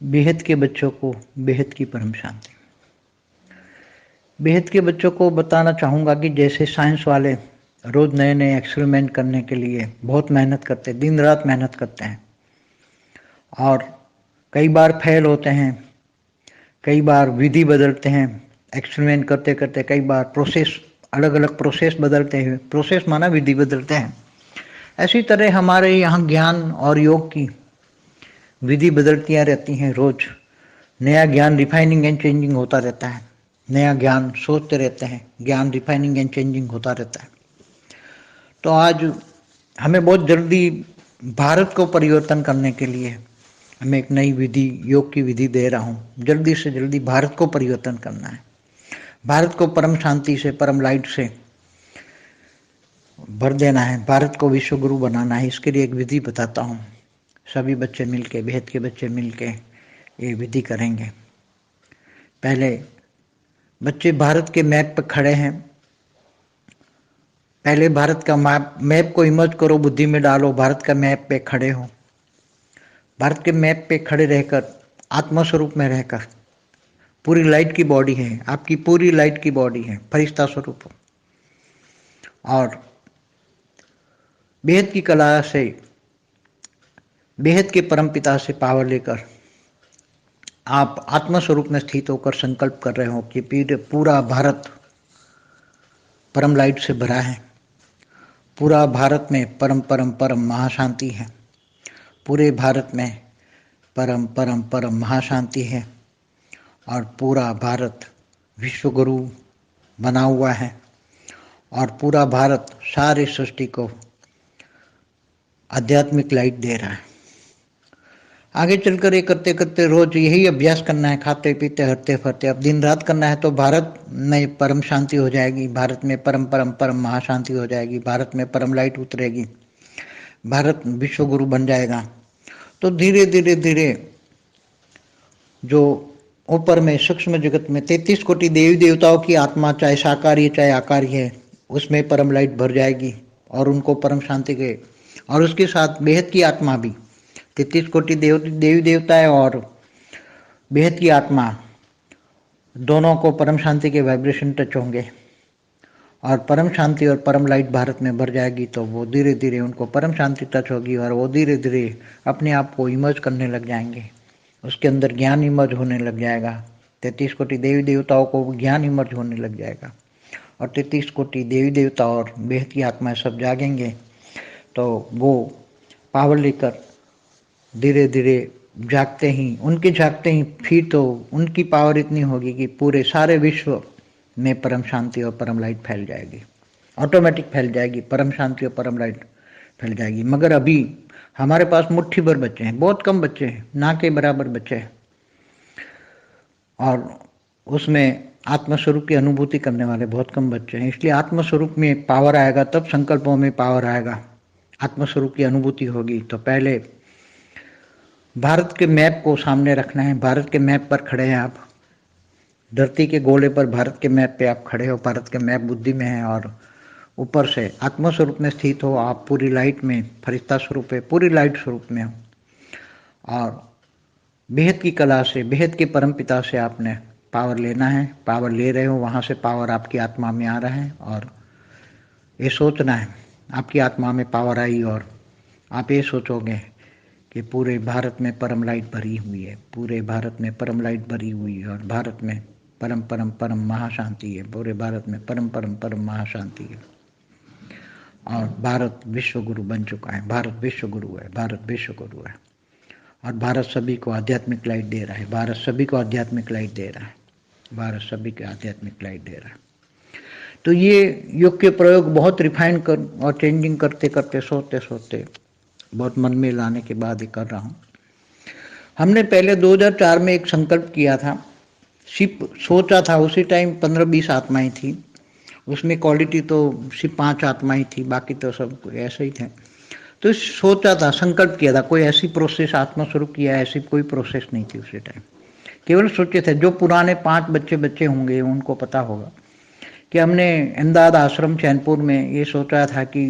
बेहद के बच्चों को बेहद की परम शांति। बेहद के बच्चों को बताना चाहूँगा कि जैसे साइंस वाले रोज़ नए नए एक्सपेरिमेंट करने के लिए बहुत मेहनत करते हैं, दिन रात मेहनत करते हैं और कई बार फेल होते हैं, कई बार विधि बदलते हैं, एक्सपेरिमेंट करते करते कई बार प्रोसेस अलग अलग प्रोसेस बदलते हैं, प्रोसेस माना विधि बदलते हैं। ऐसी तरह हमारे यहाँ ज्ञान और योग की विधि बदलतियाँ रहती हैं। रोज़ नया ज्ञान रिफाइनिंग एंड चेंजिंग होता रहता है, नया ज्ञान सोचते रहते हैं, ज्ञान रिफाइनिंग एंड चेंजिंग होता रहता है। तो आज हमें बहुत जल्दी भारत को परिवर्तन करने के लिए हमें एक नई विधि, योग की विधि दे रहा हूँ। जल्दी से जल्दी भारत को परिवर्तन करना है, भारत को परम शांति से, परम लाइट से भर देना है, भारत को विश्व गुरु बनाना है। इसके लिए एक विधि बताता हूँ। सभी बच्चे मिलके, बेहद के बच्चे मिलके ये विधि करेंगे। पहले बच्चे भारत के मैप पर खड़े हैं। पहले भारत का मैप को इमेज करो, बुद्धि में डालो, भारत का मैप पे खड़े हो। भारत के मैप पे खड़े रहकर, आत्मा स्वरूप में रहकर, पूरी लाइट की बॉडी है, आपकी पूरी लाइट की बॉडी है, फरिश्ता स्वरूप। और बेहद की कला से, बेहद के परमपिता से पावर लेकर आप आत्मा स्वरूप में स्थित होकर संकल्प कर रहे हो कि पूरा भारत परम लाइट से भरा है, पूरा भारत में परम परम परम महाशांति है, पूरे भारत में परम परम परम महाशांति है और पूरा भारत विश्व गुरु बना हुआ है और पूरा भारत सारे सृष्टि को आध्यात्मिक लाइट दे रहा है। आगे चलकर ये करते करते रोज यही अभ्यास करना है, खाते पीते हरते फरते। अब दिन रात करना है तो भारत में परम शांति हो जाएगी, भारत में परम परम परम महाशांति हो जाएगी, भारत में परम लाइट उतरेगी, भारत विश्व गुरु बन जाएगा। तो धीरे धीरे धीरे जो ऊपर में सूक्ष्म जगत में 33 कोटि देवी देवताओं की आत्मा, चाहे साकारी चाहे आकारी है, उसमें परम लाइट भर जाएगी और उनको परम शांति के, और उसके साथ बेहद की आत्मा भी, 33 कोटि देवी देवता है और बेहद की आत्मा, दोनों को परम शांति के वाइब्रेशन टच होंगे और परम शांति और परम लाइट भारत में भर जाएगी। तो वो धीरे धीरे उनको परम शांति टच होगी और वो धीरे धीरे अपने आप को इमर्ज करने लग जाएंगे, उसके अंदर ज्ञान इमर्ज होने लग जाएगा। 33 कोटि देवी देवताओं को ज्ञान इमर्ज होने लग जाएगा और 33 कोटि देवी देवता और बेहद की आत्माएं सब जागेंगे। तो वो पावर लेकर धीरे धीरे जागते ही फिर तो उनकी पावर इतनी होगी कि पूरे सारे विश्व में परम शांति और परम लाइट फैल जाएगी, ऑटोमेटिक फैल जाएगी, परम शांति और परम लाइट फैल जाएगी। मगर अभी हमारे पास मुट्ठी भर बच्चे हैं, बहुत कम बच्चे हैं, ना के बराबर बच्चे हैं और उसमें आत्मस्वरूप की अनुभूति करने वाले बहुत कम बच्चे हैं। इसलिए आत्मस्वरूप में पावर आएगा तब संकल्पों में पावर आएगा, आत्मस्वरूप की अनुभूति होगी। तो पहले भारत के मैप को सामने रखना है। भारत के मैप पर खड़े हैं आप, धरती के गोले पर भारत के मैप पे आप खड़े हो, भारत के मैप बुद्धि में है और ऊपर से आत्मा स्वरूप में स्थित हो, आप पूरी लाइट में, फरिश्ता स्वरूप है, पूरी लाइट स्वरूप में हो और बेहद की कला से, बेहद के परम पिता से आपने पावर लेना है। पावर ले रहे हो, वहाँ से पावर आपकी आत्मा में आ रहा है और ये सोचना है आपकी आत्मा में पावर आई और आप ये सोचोगे कि पूरे भारत में परम लाइट भरी हुई है, पूरे भारत में परम लाइट भरी हुई है और भारत में परम परम परम महाशांति है, पूरे भारत में परम परम परम महाशांति है और भारत विश्व गुरु बन चुका है, भारत विश्व गुरु है, भारत विश्व गुरु है और भारत सभी को आध्यात्मिक लाइट दे रहा है, भारत सभी को आध्यात्मिक लाइट दे रहा है, भारत सभी को आध्यात्मिक लाइट दे रहा है। तो ये योग के प्रयोग बहुत रिफाइन कर और चेंजिंग करते करते, सोचते सोचते, बहुत मन में लाने के बाद ही कर रहा हूँ। हमने पहले 2004 में एक संकल्प किया था, सिर्फ सोचा था, उसी टाइम 15-20 आत्माएं थी, उसमें क्वालिटी तो सिर्फ 5 आत्माएं थी, बाकी तो सब ऐसे ही थे। तो सोचा था, संकल्प किया था, कोई ऐसी प्रोसेस आत्मा स्वरूप किया, ऐसी कोई प्रोसेस नहीं थी उसी टाइम, केवल सोचे थे। जो पुराने 5 बच्चे होंगे उनको पता होगा कि हमने अहमदाबाद आश्रम चैनपुर में ये सोचा था कि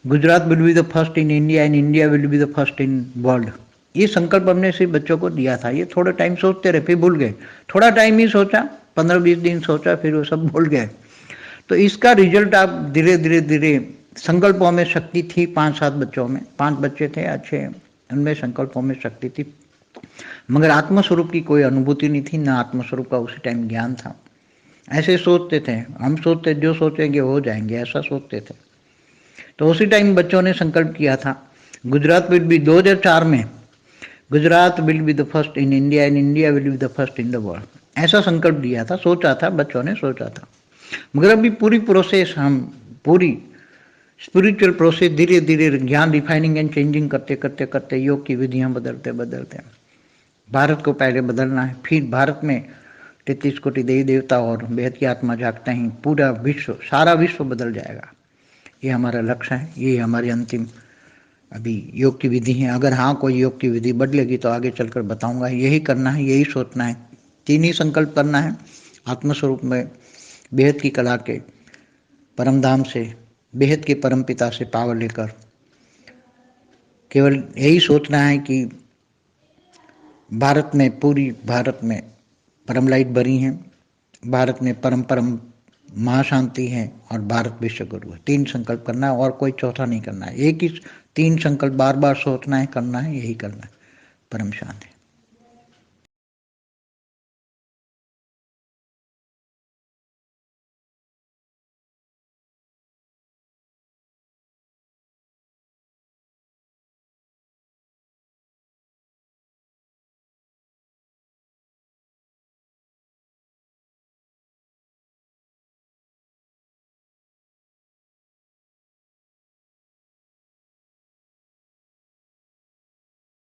Gujarat will be the first in India and India will be the first in world. ये संकल्प हमने सिर्फ बच्चों को दिया था। ये थोड़ा टाइम सोचते रहे, फिर भूल गए। थोड़ा टाइम ही सोचा, 15-20 दिन सोचा, फिर वो सब भूल गए। तो इसका रिजल्ट आप धीरे धीरे धीरे, संकल्पों में शक्ति थी 5-7 बच्चों में, 5 बच्चे थे अच्छे, उनमें संकल्पों में शक्ति थी, मगर आत्मस्वरूप की कोई अनुभूति नहीं थी, ना आत्मस्वरूप का उसी टाइम ज्ञान था। ऐसे सोचते थे हम, सोचते जो सोचेंगे हो जाएंगे, ऐसा सोचते थे। तो उसी टाइम बच्चों ने संकल्प किया था, गुजरात विल बी 2004 में, Gujarat will be the first in India and India will be the first in the world, ऐसा संकल्प दिया था, सोचा था, बच्चों ने सोचा था। मगर अभी पूरी प्रोसेस, हम पूरी स्पिरिचुअल प्रोसेस धीरे धीरे ज्ञान रिफाइनिंग एंड चेंजिंग करते करते करते, योग की विधियां बदलते बदलते भारत को पहले बदलना है, फिर भारत में 33 कोटि देवी देवता और बेहद की आत्मा जागता ही पूरा विश्व, सारा विश्व बदल जाएगा। ये हमारा लक्ष्य है, ये हमारी अंतिम अभी योग की विधि है। अगर हाँ कोई योग की विधि बदलेगी तो आगे चलकर बताऊंगा। यही करना है, यही सोचना है, 3 ही संकल्प करना है। आत्मस्वरूप में बेहद की कला के परम धाम से, बेहद के परम पिता से पावर लेकर केवल यही सोचना है कि भारत में, पूरी भारत में परम लाइट भरी है, भारत में परम परम महाशांति है और भारत विश्व गुरु है। 3 संकल्प करना है और कोई चौथा नहीं करना है। एक ही 3 संकल्प बार बार सोचना है, करना है, यही करना है। परम शांति।